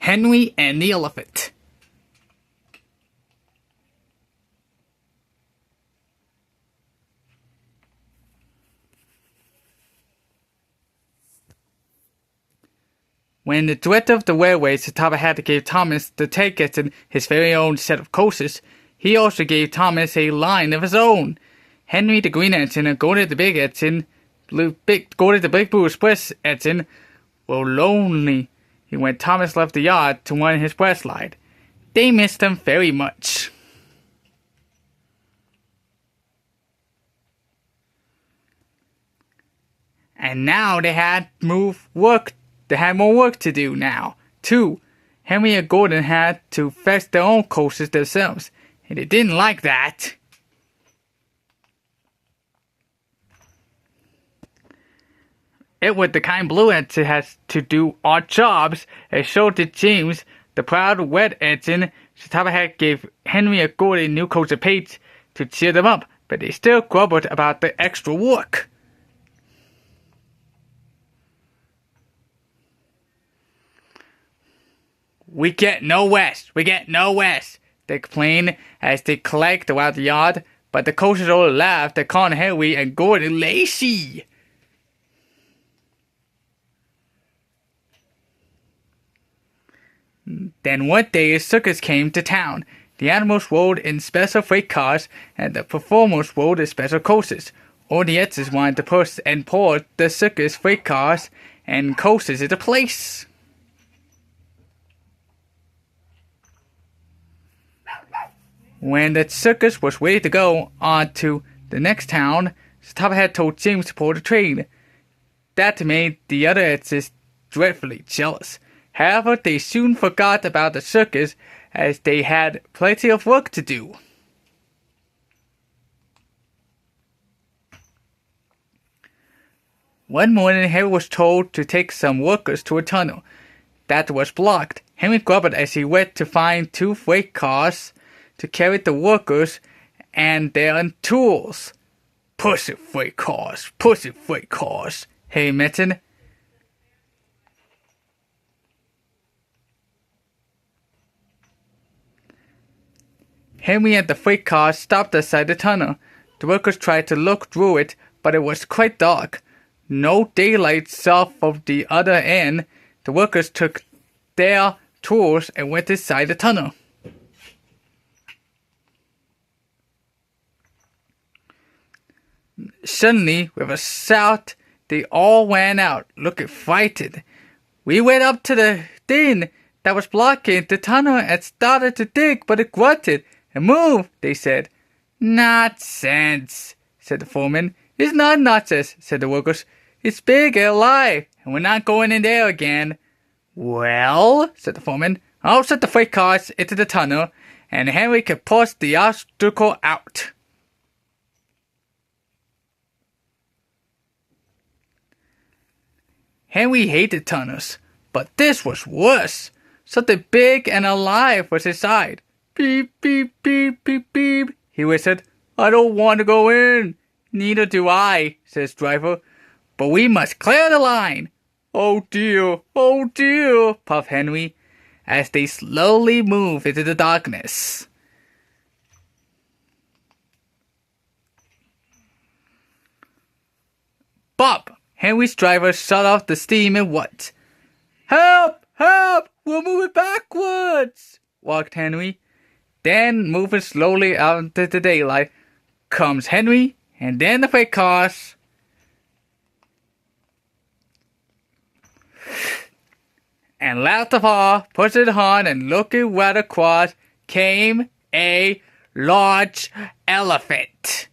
Henry and the Elephant. When the director of the railways, Satava had to give Thomas the tickets and his very own set of coasters, he also gave Thomas a line of his own. Henry the Green Engine and Gordy the Big Engine, Gordy the Big Blue Express Engine, were lonely when Thomas left the yard to run his press line. They missed him very much. And now they had more work to do now, too. Henry and Gordon had to fetch their own coasters themselves, and they didn't like that. It was the kind Blue Engine has to do odd jobs, and so did James, the proud Red Engine. Satava gave Henry and Gordon new coats of paint to cheer them up, but they still grumbled about the extra work. We get no rest, they complained as they clanked around the yard, but the coasters all laughed at calling Henry and Gordon lazy. Then one day a circus came to town. The animals rode in special freight cars, and the performers rode in special coasters. All the Etzes wanted to push and pull the circus freight cars and coasters into place. When the circus was ready to go on to the next town, Satava had told James to pull the train. That made the other Etzes dreadfully jealous. However, they soon forgot about the circus as they had plenty of work to do. One morning, Henry was told to take some workers to a tunnel that was blocked. Henry grumbled as he went to find 2 freight cars to carry the workers and their tools. Push it, freight cars, Henry mentioned. Henry and the freight car stopped outside the tunnel. The workers tried to look through it, but it was quite dark. No daylight saw from the other end. The workers took their tools and went inside the tunnel. Suddenly, with a shout, they all ran out, looking frightened. We went up to the thing that was blocking the tunnel and started to dig, but it grunted. And move, they said. Nonsense, said the foreman. It's not nonsense, said the workers. It's big and alive, and we're not going in there again. Well, said the foreman, I'll set the freight cars into the tunnel, and Henry can push the obstacle out. Henry hated tunnels, but this was worse. Something big and alive was inside. Beep, beep, beep, beep, beep, he whispered. I don't want to go in. Neither do I, says driver. But we must clear the line. Oh dear, puffed Henry, as they slowly moved into the darkness. Bop! Henry's driver shut off the steam and what? Help! Help! We're moving backwards! Walked Henry. Then, moving slowly out into the daylight, comes Henry, and then the freight cars. And last of all, pushing on and looking right across, came a large elephant.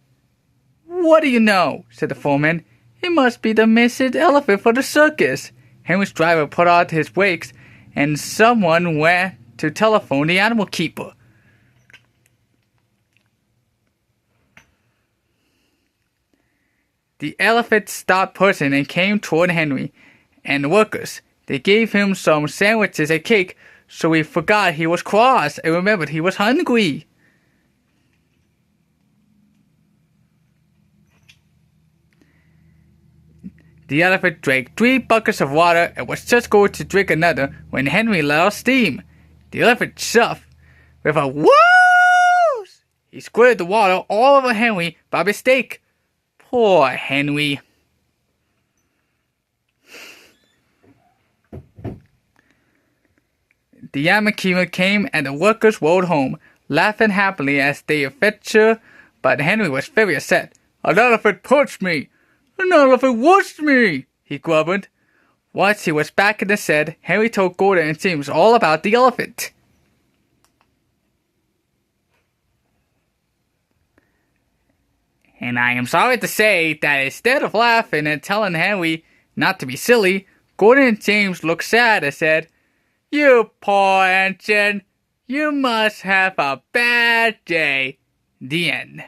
What do you know? Said the foreman. It must be the missing elephant for the circus. Henry's driver put out his brakes, and someone went to telephone the animal keeper. The elephant stopped pushing and came toward Henry and the workers. They gave him some sandwiches and cake, so he forgot he was cross and remembered he was hungry. The elephant drank 3 buckets of water and was just going to drink another when Henry let out steam. The elephant shuffled. With a whoosh! He squirted the water all over Henry by mistake. Poor Henry. The Yamakima came and the workers rode home, laughing happily as they adventured, but Henry was very upset. An elephant punched me! An elephant washed me! He grumbled. Once he was back in the shed, Henry told Gordon and James all about the elephant. And I am sorry to say that instead of laughing and telling Henry not to be silly, Gordon and James looked sad and said, "You poor engine, you must have a bad day." The end.